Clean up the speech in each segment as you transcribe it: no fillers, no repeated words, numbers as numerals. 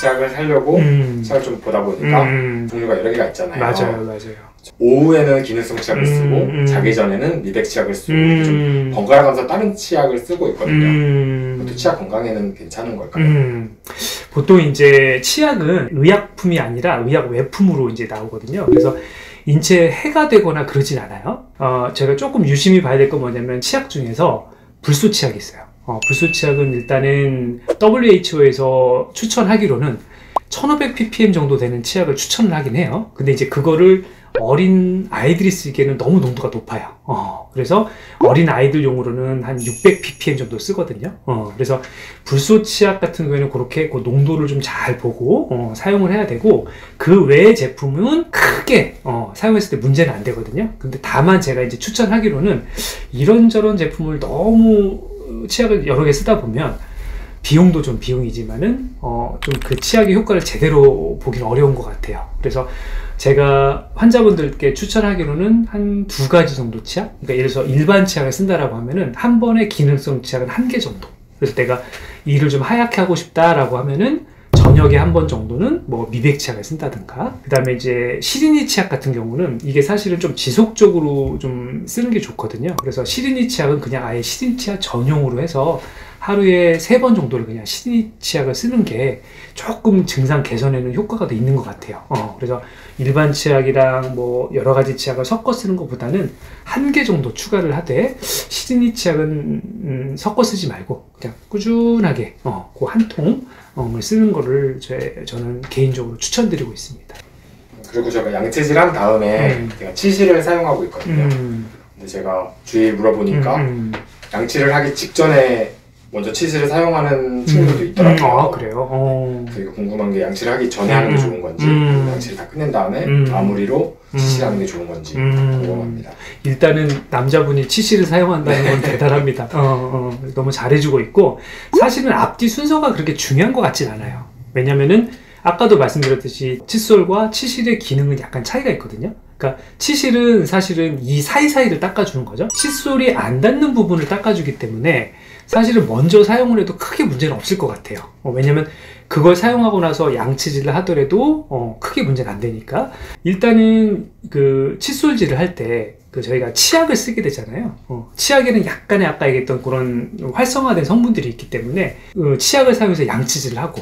치약을 사려고 치약을 좀 보다 보니까 종류가 여러 개가 있잖아요. 맞아요. 오후에는 기능성 치약을 쓰고 자기 전에는 미백 치약을 쓰고 좀 번갈아가면서 다른 치약을 쓰고 있거든요. 그것도 치아 건강에는 괜찮은 걸까요? 보통 이제 치약은 의약품이 아니라 의약 외품으로 이제 나오거든요. 그래서 인체에 해가 되거나 그러진 않아요. 제가 조금 유심히 봐야 될 건 뭐냐면 치약 중에서 불소 치약이 있어요. 불소 치약은 일단은 WHO에서 추천하기로는 1500ppm 정도 되는 치약을 추천을 하긴 해요. 근데 이제 그거를 어린 아이들이 쓰기에는 너무 농도가 높아요. 그래서 어린 아이들용으로는 한 600ppm 정도 쓰거든요. 그래서 불소 치약 같은 경우에는 그렇게 그 농도를 좀 잘 보고 사용을 해야 되고, 그 외의 제품은 크게 사용했을 때 문제는 안 되거든요. 근데 다만 제가 이제 추천하기로는 이런저런 제품을 너무 치약을 여러 개 쓰다 보면 비용도 좀 비용이지만은 좀 그 치약의 효과를 제대로 보기는 어려운 것 같아요. 그래서 제가 환자분들께 추천하기로는 한 2가지 정도 치약, 그러니까 예를 들어서 일반 치약을 쓴다라고 하면은 한 번에 기능성 치약은 1개 정도. 그래서 내가 일을 좀 하얗게 하고 싶다라고 하면은 저녁에 한 번 정도는 뭐 미백 치약을 쓴다든가, 그 다음에 이제 시리니 치약 같은 경우는 이게 사실은 좀 지속적으로 좀 쓰는 게 좋거든요. 그래서 시리니 치약은 그냥 아예 시리니 치약 전용으로 해서 하루에 3번 정도를 그냥 시리니 치약을 쓰는 게 조금 증상 개선에는 효과가 더 있는 것 같아요. 그래서 일반 치약이랑 뭐 여러 가지 치약을 섞어 쓰는 것보다는 1개 정도 추가를 하되, 시리니 치약은 섞어 쓰지 말고 그냥 꾸준하게 그 한 통을 쓰는 거를 저는 개인적으로 추천드리고 있습니다. 그리고 제가 양치질한 다음에 제가 치실을 사용하고 있거든요. 근데 제가 주위에 물어보니까 양치를 하기 직전에 먼저 치실을 사용하는 친구들도 있더라고요. 그래요? 그리고 궁금한 게 양치를 하기 전에 하는 게 좋은 건지, 양치를 다 끝낸 다음에 마무리로 치실하는 게 좋은 건지 궁금합니다. 일단은 남자분이 치실을 사용한다는 건 대단합니다. 너무 잘해주고 있고, 사실은 앞뒤 순서가 그렇게 중요한 것 같진 않아요. 왜냐면은 아까도 말씀드렸듯이 칫솔과 치실의 기능은 약간 차이가 있거든요. 그러니까 치실은 사실은 이 사이사이를 닦아주는 거죠. 칫솔이 안 닿는 부분을 닦아주기 때문에 사실은 먼저 사용을 해도 크게 문제는 없을 것 같아요. 왜냐면 그걸 사용하고 나서 양치질을 하더라도 크게 문제는 안 되니까. 일단은 그 칫솔질을 할 때 저희가 치약을 쓰게 되잖아요. 치약에는 약간의 아까 얘기했던 그런 활성화된 성분들이 있기 때문에 치약을 사용해서 양치질을 하고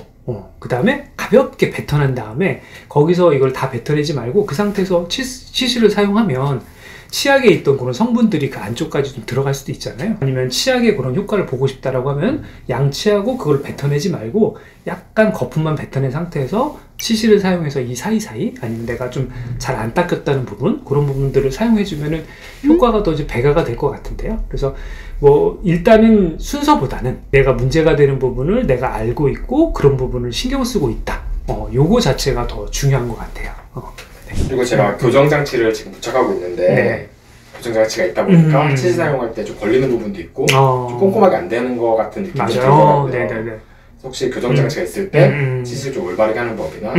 그 다음에 가볍게 뱉어낸 다음에 거기서 이걸 다 뱉어내지 말고 그 상태에서 치실을 사용하면 치약에 있던 그런 성분들이 그 안쪽까지 좀 들어갈 수도 있잖아요. 아니면 치약의 그런 효과를 보고 싶다라고 하면 양치하고 그걸 뱉어내지 말고 약간 거품만 뱉어낸 상태에서 치실을 사용해서 이 사이사이, 아니면 내가 좀 잘 안 닦였다는 부분, 그런 부분들을 사용해주면은 효과가 더 이제 배가가 될 것 같은데요. 그래서 뭐 일단은 순서보다는 내가 문제가 되는 부분을 내가 알고 있고 그런 부분을 신경 쓰고 있다. 요거 자체가 더 중요한 것 같아요. 그리고 제가 교정장치를 지금 부착하고 있는데 교정장치가 있다 보니까 치실 사용할 때 좀 걸리는 부분도 있고 좀 꼼꼼하게 안 되는 것 같은 느낌이 들더라고요. 혹시 교정장치가 있을 때 치실 좀 올바르게 하는 법이나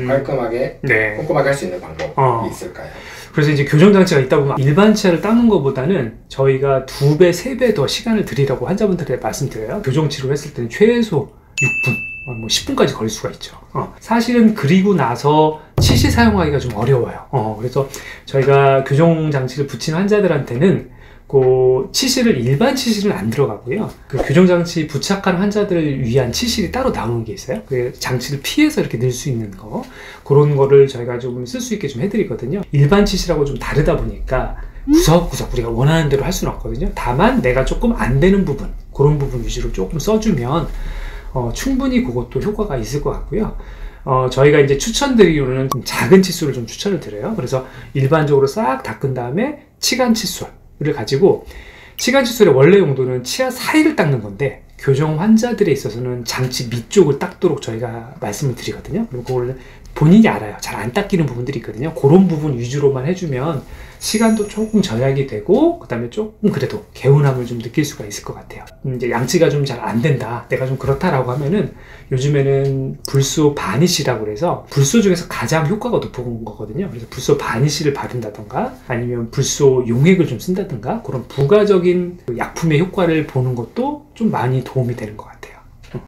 깔끔하게 꼼꼼하게 할 수 있는 방법이 있을까요? 그래서 이제 교정장치가 있다 보면 일반 치아를 닦는 것보다는 저희가 2배, 3배 더 시간을 드리라고 환자분들에게 말씀드려요. 교정치료를 했을 때는 최소 6분, 뭐 10분까지 걸릴 수가 있죠. 사실은 그리고 나서 치실 사용하기가 좀 어려워요. 그래서 저희가 교정장치를 붙인 환자들한테는 그 치실을 일반 치실은 안 들어가고요. 그 교정장치 부착한 환자들을 위한 치실이 따로 나오는 게 있어요. 그 장치를 피해서 이렇게 넣을 수 있는 거, 그런 거를 저희가 좀 쓸 수 있게 좀 해드리거든요. 일반 치실하고 좀 다르다 보니까 구석구석 우리가 원하는 대로 할 수는 없거든요. 다만 내가 조금 안 되는 부분, 그런 부분 위주로 조금 써주면 충분히 그것도 효과가 있을 것 같고요. 저희가 이제 추천드리기로는 좀 작은 칫솔을 좀 추천을 드려요. 그래서 일반적으로 싹 닦은 다음에 치간 칫솔을 가지고, 치간 칫솔의 원래 용도는 치아 사이를 닦는 건데 교정 환자들에 있어서는 장치 밑쪽을 닦도록 저희가 말씀을 드리거든요. 그리고 그걸 본인이 알아요. 잘 안 닦이는 부분들이 있거든요. 그런 부분 위주로만 해주면 시간도 조금 절약이 되고, 그 다음에 조금 그래도 개운함을 좀 느낄 수가 있을 것 같아요. 이제 양치가 좀 잘 안 된다, 내가 좀 그렇다라고 하면은 요즘에는 불소 바니쉬라고 해서 불소 중에서 가장 효과가 높은 거거든요. 그래서 불소 바니쉬를 바른다던가 아니면 불소 용액을 좀 쓴다던가 그런 부가적인 약품의 효과를 보는 것도 좀 많이 도움이 되는 것 같아요.